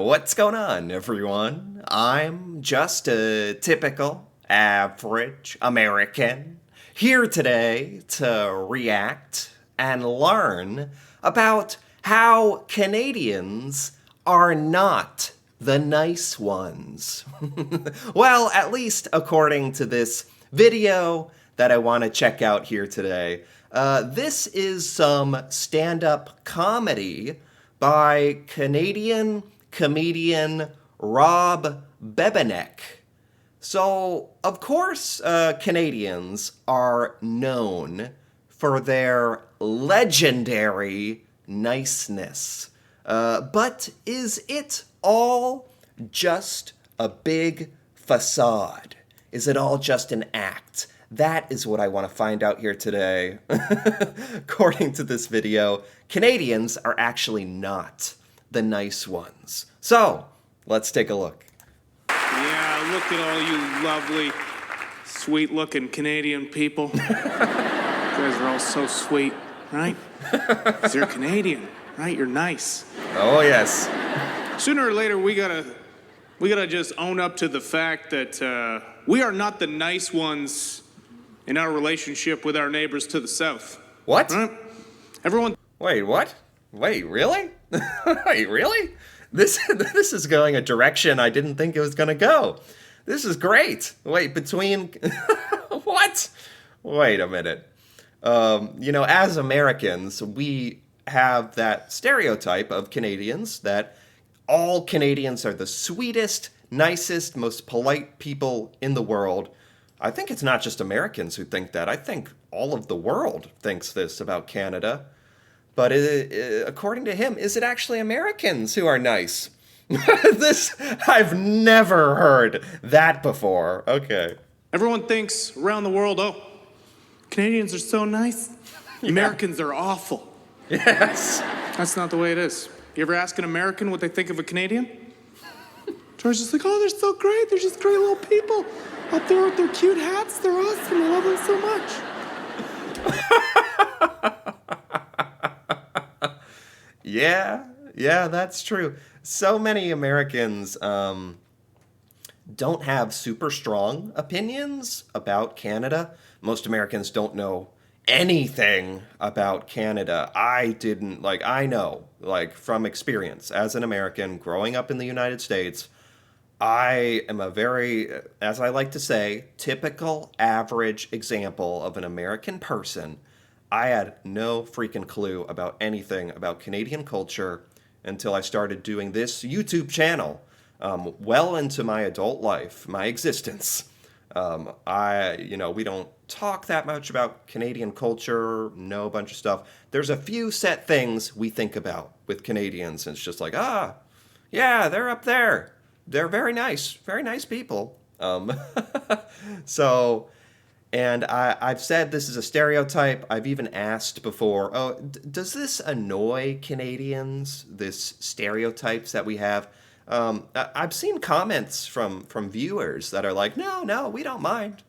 What's going on, everyone? I'm just a typical, average American here today to react and learn about how Canadians are not the nice ones. Well, at least according to this video that I want to check out here today. This is some stand up comedy by Canadian comedian Rob Bebenek. So, of course, Canadians are known for their legendary niceness. But is it all just a big facade? Is it all just an act? That is what I want to find out here today. According to this video, Canadians are actually not the nice ones. So, let's take a look. Yeah, look at all you lovely, sweet-looking Canadian people. You guys are all so sweet, right? 'Cause you're Canadian, right? You're nice. Oh, yes. Sooner or later, we gotta just own up to the fact that we are not the nice ones in our relationship with our neighbors to the south. What? Right? Everyone. Wait, what? Wait, really? Wait, really? This is going a direction I didn't think it was going to go. This is great. Wait, between what? Wait a minute. As Americans, we have that stereotype of Canadians that all Canadians are the sweetest, nicest, most polite people in the world. I think it's not just Americans who think that. I think all of the world thinks this about Canada. But according to him, is it actually Americans who are nice? I've never heard that before. Okay. Everyone thinks around the world, oh, Canadians are so nice. Americans are awful. Yes. That's not the way it is. You ever ask an American what they think of a Canadian? George's just like, oh, they're so great. They're just great little people. Up there with their cute hats, they're awesome. I love them so much. Yeah, that's true. So many Americans don't have super strong opinions about Canada. Most Americans don't know anything about Canada. I know, from experience as an American growing up in the United States, I am a very, as I like to say, typical average example of an American person. I had no freaking clue about anything about Canadian culture until I started doing this YouTube channel, well into my adult life, my existence. We don't talk that much about Canadian culture, know a bunch of stuff. There's a few set things we think about with Canadians, and it's just like, yeah, they're up there. They're very nice people. So, and I've said this is a stereotype. I've even asked before, does this annoy Canadians, this stereotypes that we have? I've seen comments from viewers that are like, no, we don't mind.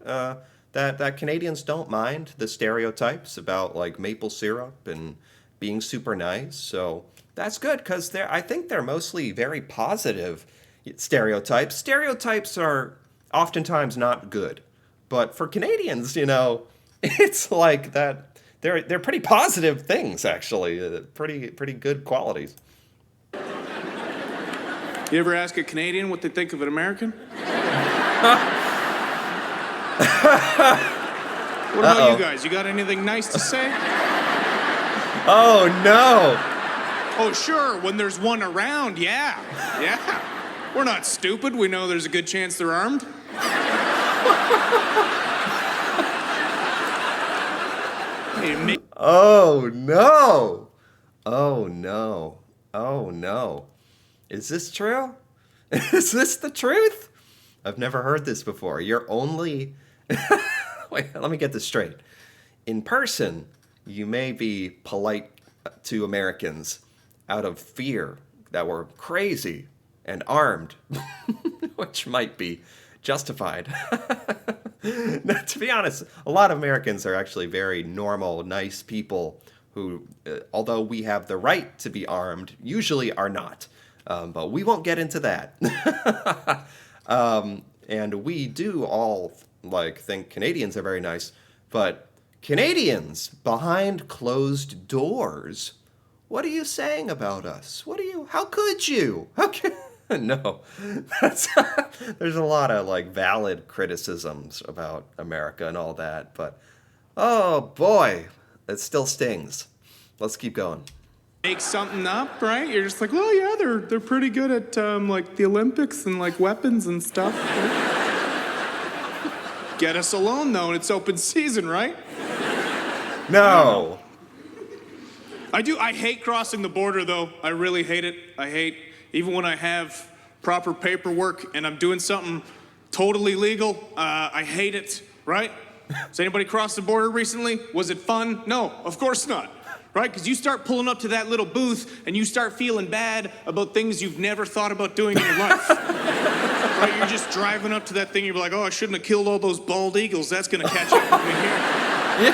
That Canadians don't mind the stereotypes about like maple syrup and being super nice. So that's good because I think they're mostly very positive stereotypes. Stereotypes are oftentimes not good, but for Canadians, it's like that. They're pretty positive things actually. Pretty good qualities. You ever ask a Canadian what they think of an American? What about you guys? You got anything nice to say? Oh, no. Oh, sure, when there's one around, yeah. We're not stupid. We know there's a good chance they're armed. Oh, no. Oh, no. Oh, no. Is this true? Is this the truth? I've never heard this before. You're only... Wait, let me get this straight. In person, you may be polite to Americans out of fear that we're crazy and armed, which might be justified. Now, to be honest, a lot of Americans are actually very normal, nice people who, although we have the right to be armed, usually are not. But we won't get into that. And we do all like think Canadians are very nice, but Canadians behind closed doors. What are you saying about us? How could you? How can, no, that's, there's a lot of like valid criticisms about America and all that, but oh boy, it still stings. Let's keep going. Make something up, right? You're just like, well, yeah, they're pretty good at like the Olympics and like weapons and stuff. Get us alone though, and it's open season, right? No. I hate crossing the border though. I really hate it. Even when I have proper paperwork and I'm doing something totally legal, I hate it, right? Has anybody crossed the border recently? Was it fun? No, of course not. Right? Because you start pulling up to that little booth and you start feeling bad about things you've never thought about doing in your life. Right? You're just driving up to that thing, you're like, oh, I shouldn't have killed all those bald eagles. That's going to catch up with me here.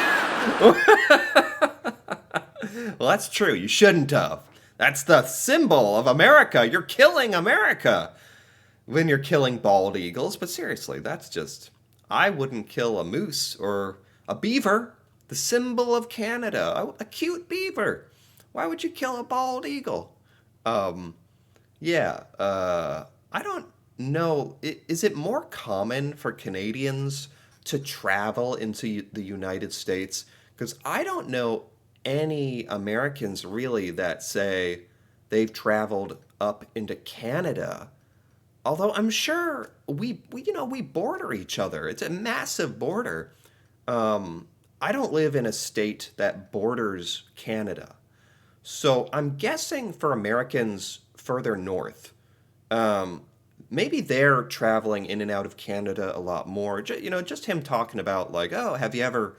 Well, that's true. You shouldn't have. That's the symbol of America. You're killing America when you're killing bald eagles. But seriously, that's just... I wouldn't kill a moose or a beaver. The symbol of Canada. A cute beaver. Why would you kill a bald eagle? I don't know. Is it more common for Canadians to travel into the United States? Because I don't know any Americans really that say they've traveled up into Canada. Although I'm sure we border each other. It's a massive border. I don't live in a state that borders Canada. So I'm guessing for Americans further north, maybe they're traveling in and out of Canada a lot more. Just him talking about like, oh, have you ever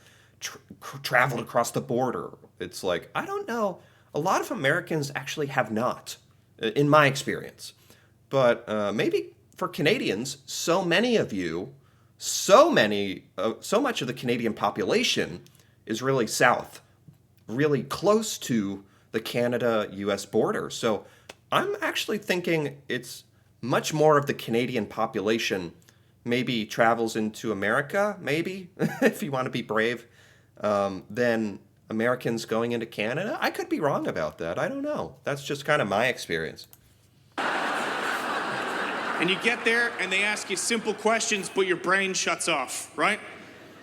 traveled across the border? It's like, I don't know. A lot of Americans actually have not, in my experience. But maybe for Canadians, so much of the Canadian population is really south, really close to the Canada-US border. So I'm actually thinking it's much more of the Canadian population maybe travels into America, maybe, if you want to be brave, than Americans going into Canada. I could be wrong about that. I don't know. That's just kind of my experience. And you get there and they ask you simple questions, but your brain shuts off, right?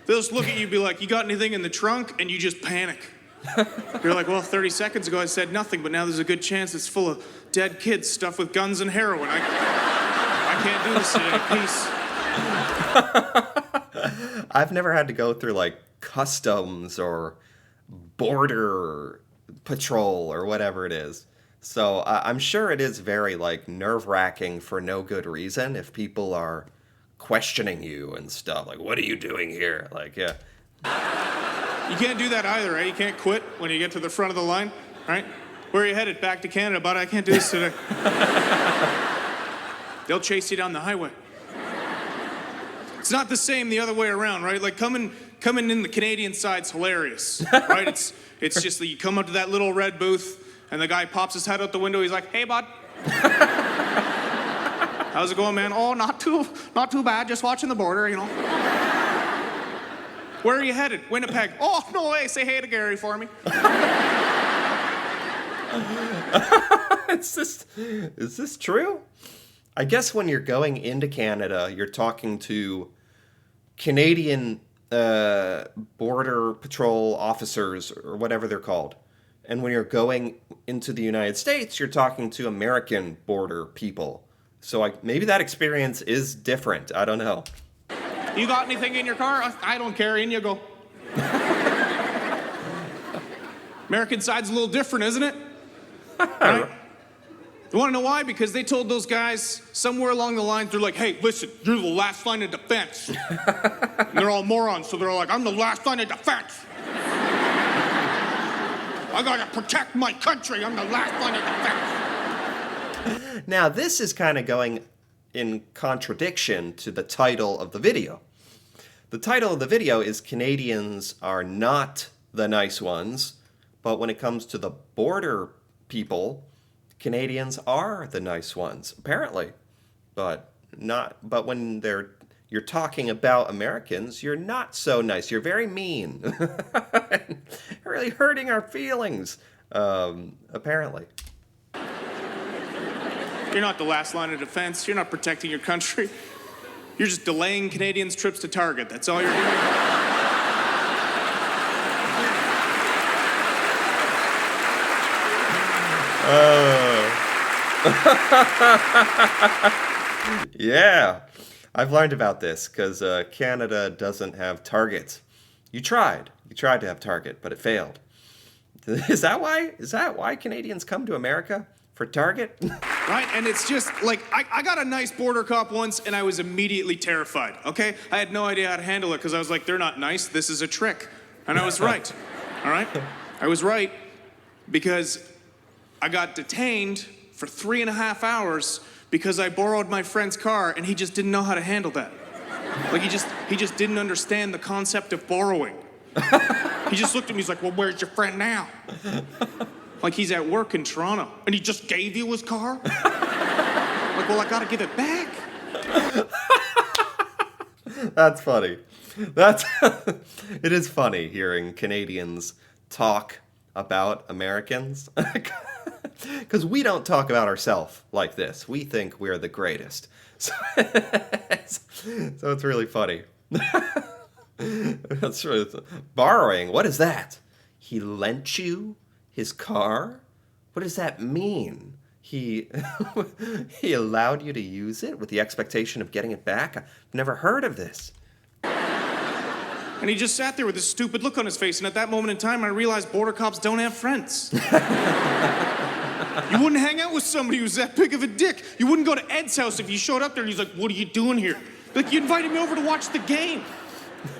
They'll just look at you and be like, you got anything in the trunk? And you just panic. You're like, well, 30 seconds ago I said nothing, but now there's a good chance it's full of dead kids stuffed with guns and heroin. I can't do this today. Peace. I've never had to go through like customs or border patrol or whatever it is. So I'm sure it is very like nerve-wracking for no good reason if people are questioning you and stuff. Like, what are you doing here? Like, yeah. You can't do that either, right? You can't quit when you get to the front of the line, right? Where are you headed? Back to Canada, but I can't do this today. They'll chase you down the highway. It's not the same the other way around, right? Like coming in the Canadian side's hilarious, right? It's just that you come up to that little red booth and the guy pops his head out the window. He's like, "Hey, bud. How's it going, man? Oh, not too bad. Just watching the border, you know." Where are you headed? Winnipeg. Oh, no way. Say hey to Gary for me. Is this true? I guess when you're going into Canada, you're talking to Canadian border patrol officers or whatever they're called. And when you're going into the United States, you're talking to American border people. So maybe that experience is different. I don't know. You got anything in your car? I don't care. In you go. American side's a little different, isn't it? Right? You want to know why? Because they told those guys somewhere along the line, they're like, "Hey, listen, you're the last line of defense." And they're all morons, so they're all like, "I'm the last line of defense. I gotta protect my country. I'm the last line of defense." Now, this is kind of going in contradiction to the title of the video. The title of the video is Canadians Are Not the Nice Ones, but when it comes to the border people, Canadians are the nice ones, apparently. But when you're talking about Americans, you're not so nice. You're very mean. Really hurting our feelings, apparently. You're not the last line of defense. You're not protecting your country. You're just delaying Canadians' trips to Target. That's all you're doing. Yeah, I've learned about this because Canada doesn't have Target. You tried. You tried to have Target, but it failed. Is that why? Is that why Canadians come to America? For Target? Right? And it's just like, I got a nice border cop once and I was immediately terrified, okay? I had no idea how to handle it because I was like, they're not nice, this is a trick. And I was right, all right? I was right because I got detained for 3.5 hours because I borrowed my friend's car and he just didn't know how to handle that. Like he just didn't understand the concept of borrowing. He just looked at me, he's like, well, where's your friend now? Like he's at work in Toronto and he just gave you his car? Like, well, I gotta give it back. That's funny. It is funny hearing Canadians talk about Americans. Because we don't talk about ourselves like this. We think we're the greatest. So it's really funny. That's really, borrowing, what is that? He lent you his car? What does that mean? He he allowed you to use it with the expectation of getting it back? I've never heard of this. And he just sat there with this stupid look on his face, and at that moment in time, I realized border cops don't have friends. You wouldn't hang out with somebody who's that big of a dick. You wouldn't go to Ed's house if he showed up there and he's like, what are you doing here? Like, you invited me over to watch the game.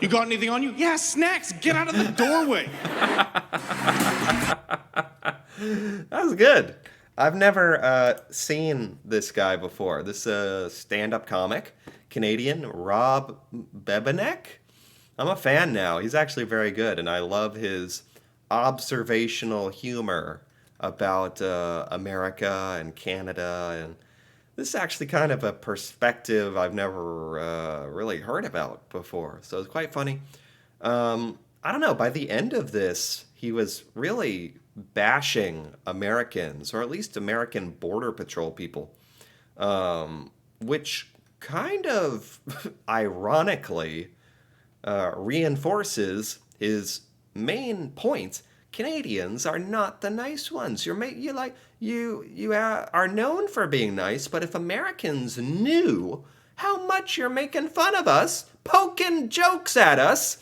You got anything on you? Yeah, snacks. Get out of the doorway. That was good. I've never seen this guy before. This stand-up comic, Canadian, Rob Bebenek. I'm a fan now. He's actually very good, and I love his observational humor about America and Canada. And this is actually kind of a perspective I've never really heard about before. So it's quite funny. I don't know, by the end of this, he was really bashing Americans, or at least American Border Patrol people, which kind of ironically reinforces his main point. Canadians are not the nice ones. You are known for being nice, but if Americans knew how much you're making fun of us, poking jokes at us,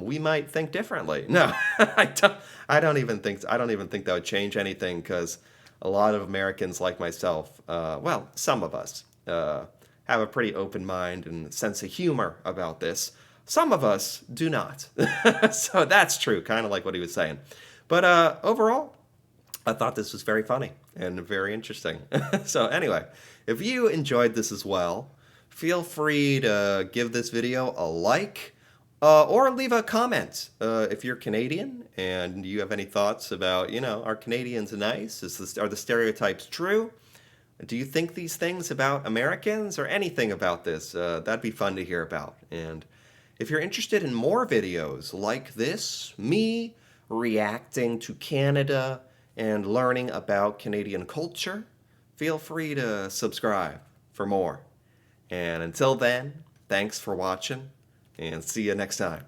we might think differently. No, I don't even think that would change anything, because a lot of Americans like myself, well, some of us, have a pretty open mind and sense of humor about this. Some of us do not. So that's true, kind of like what he was saying. But overall, I thought this was very funny and very interesting. So anyway, if you enjoyed this as well, feel free to give this video a like, or leave a comment if you're Canadian and you have any thoughts about, are Canadians nice? Are the stereotypes true? Do you think these things about Americans, or anything about this? That'd be fun to hear about. And if you're interested in more videos like this, me reacting to Canada and learning about Canadian culture, feel free to subscribe for more. And until then, thanks for watching, and see you next time.